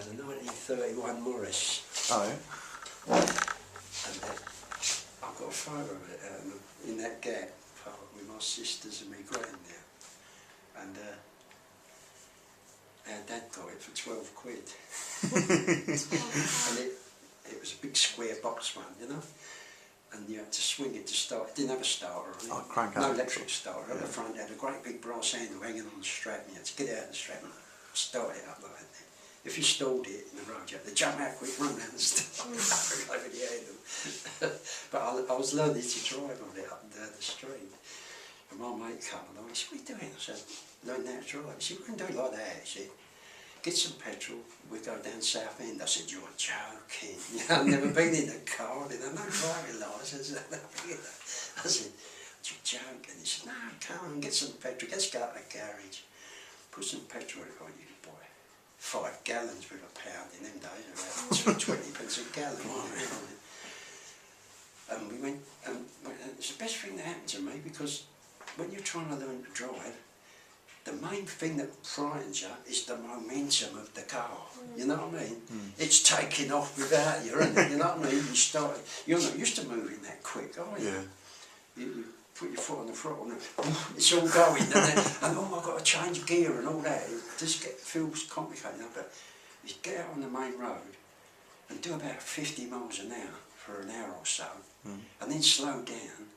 was a 1931 Morris. Oh, yeah? And I've got a photo of it in that gap with my sisters and my gran there. And our dad got it for 12 quid. And it was a big square box one, you know? And you had to swing it to start. It didn't have a starter on it. Oh, crank no out. electric starter. At the front it had a great big brass handle hanging on the strap, and you had to get it out of the strap and start it up like that. If you stalled it in the road, you had to jump out quick, run down the start over the handle. But I was learning to drive on it up and down the street. And my mate came along, he said, "What are you doing?" I said, "Learn how to drive." He said, "We can do it like that." He said, "Get some petrol, we go down South End." I said, "You're joking." I've never been in a car, I didn't have no driving licence. I said, "You're joking." He said, "No, come on, get some petrol, let's go to the garage. Put some petrol in it." Oh, you boy, 5 gallons with £1 in them days, about 20 pence a gallon. And we went, it's the best thing that happened to me, because when you're trying to learn to drive, the main thing that frightens you is the momentum of the car. You know what I mean? It's taking off without you, isn't it? You know what I mean? You're not used to moving that quick, are you? Yeah. You put your foot on the throttle and it's all going, and oh, I've got to change gear and all that. It just feels complicated. But you get out on the main road and do about 50 miles an hour for an hour or so, and then slow down.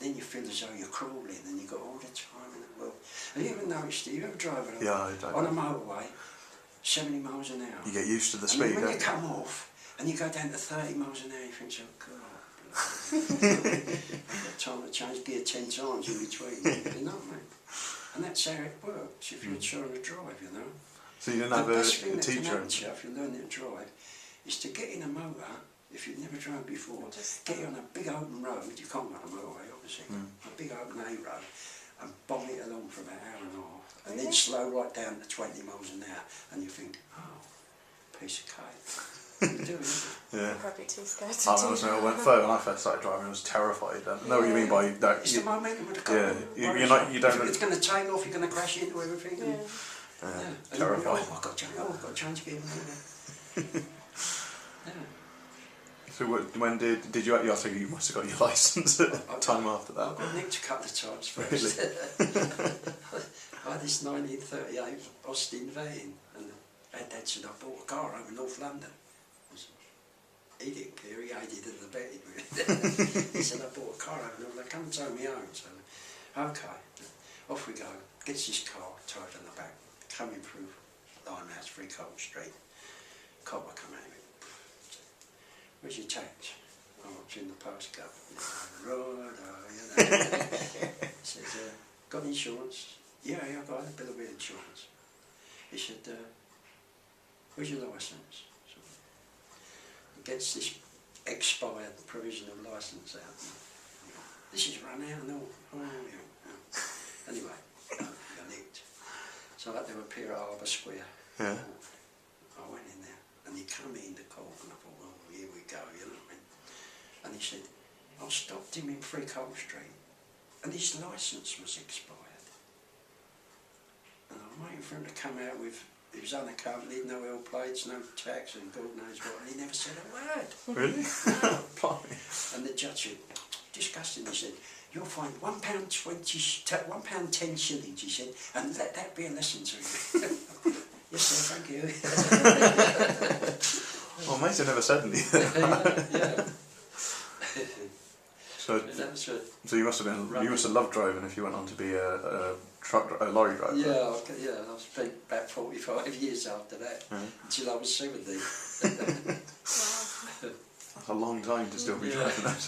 Then you feel as though you're crawling and you've got all the time in the world. Have you ever noticed it? You ever drive on a motorway, 70 miles an hour? You get used to the speed, and when you come off and you go down to 30 miles an hour, you think, "Oh God, I've got time to change gear 10 times in between." You know what I mean? And that's how it works if you're trying to drive, you know. So you didn't have a teacher? The best thing that can happen to you if you're learning to drive is to get in a motor. If you've never drove before, get on a big open road. You can't go on a motorway, obviously. A big open A road, and bomb it along for about an hour and a half, and then slow right down to 20 miles an hour, and you think, "Oh, piece of cake." You do it, isn't it? Yeah. I'm probably too scared to I do was that. when I first started driving, I was terrified. I know what you mean by that. It's the momentum of the car. Yeah, you don't. If it's going to take off, you're going to crash into everything. And, Yeah. and Terrifying. I've got to change gear. Yeah. So when did you? I think you must have got your licence at time after that. I got nicked a couple of times first. Really? I had this 1938 Austin van, and Dad said, "I bought a car over North London." He didn't care, he aided and abetted with it. He said, "I bought a car over North London, come and tow me home." So, okay, off we go. Gets this car tied on the back, coming through Limehouse, 3 Colton Street. Copper come out of it. "Where's your tax?" "Oh, it's in the postcode." Right, says, "Got insurance?" Yeah, I got a bill of insurance." He said, "Where's your licence?" So he gets this expired provisional licence out. "This is run out and all." "Oh, yeah." Anyway, I nicked. So I had to appear at Harbour Square. Yeah. I went in there, and he come in the court, and I thought, "Oh, here we go," you know what I mean? And he said, I stopped him in 3 Colton Street, and his licence was expired. And I'm waiting for him to come out with, it was unaccompanied, no L plates, no tax, and God knows what, and he never said a word. Really? No. And the judge said, disgusting, he said, "You'll find £1.10 shillings," he said, "and let that be a lesson to you." Yes, sir, thank you. Well, mate, I never said anything. Yeah. So you must have loved driving if you went on to be a lorry driver. Yeah, I spent about 45 years after that, until I was 70. Wow. That's a long time to still be driving those.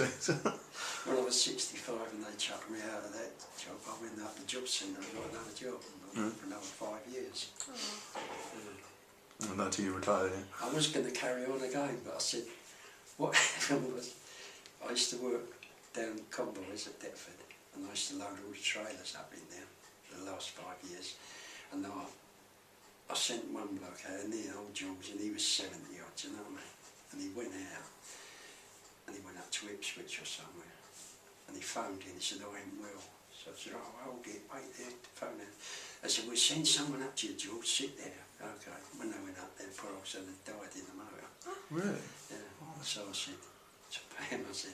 When I was 65 and they chucked me out of that job, I went up to the job centre and got another job for another 5 years. And until you retired, yeah. I was going to carry on again, but I said, what happened was, I used to work down Convoys at Deptford, and I used to load all the trailers up in there for the last 5 years. And I sent one bloke out in there, old George, and he was 70 odd, you know what I mean? And he went out, and he went up to Ipswich or somewhere, and he phoned in, he said, "I ain't well." So I said, "Oh, hold it, wait there, phone out." I said, "We'll send someone up to you, George, sit there." Okay, when they went up there, poor old son, the Really? Yeah. So I said to him, I said,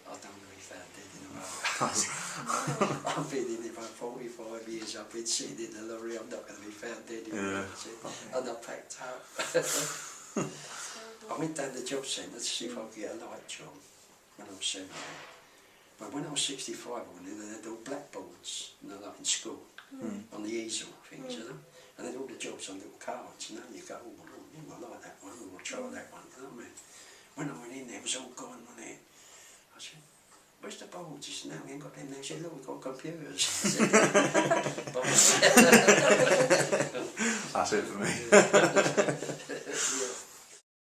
I don't want to be found dead in a row. I've been in it for 45 years, I've been sitting in the lorry, I'm not going to be found dead in a row. And I packed up. I went down to the job centre to see if I could get a light job when I was 70. But when I was 65, I went in and they had all blackboards, you know, like in school, on the easel things, you know. And they had all the jobs on little cards, you know, you go, oh, I like that one, or I'll try that one, you know what I mean? When I went in there, it was all gone on it. I said, where's the boards? He said, no, we ain't got them. They said, look, we've got computers. That's it for me.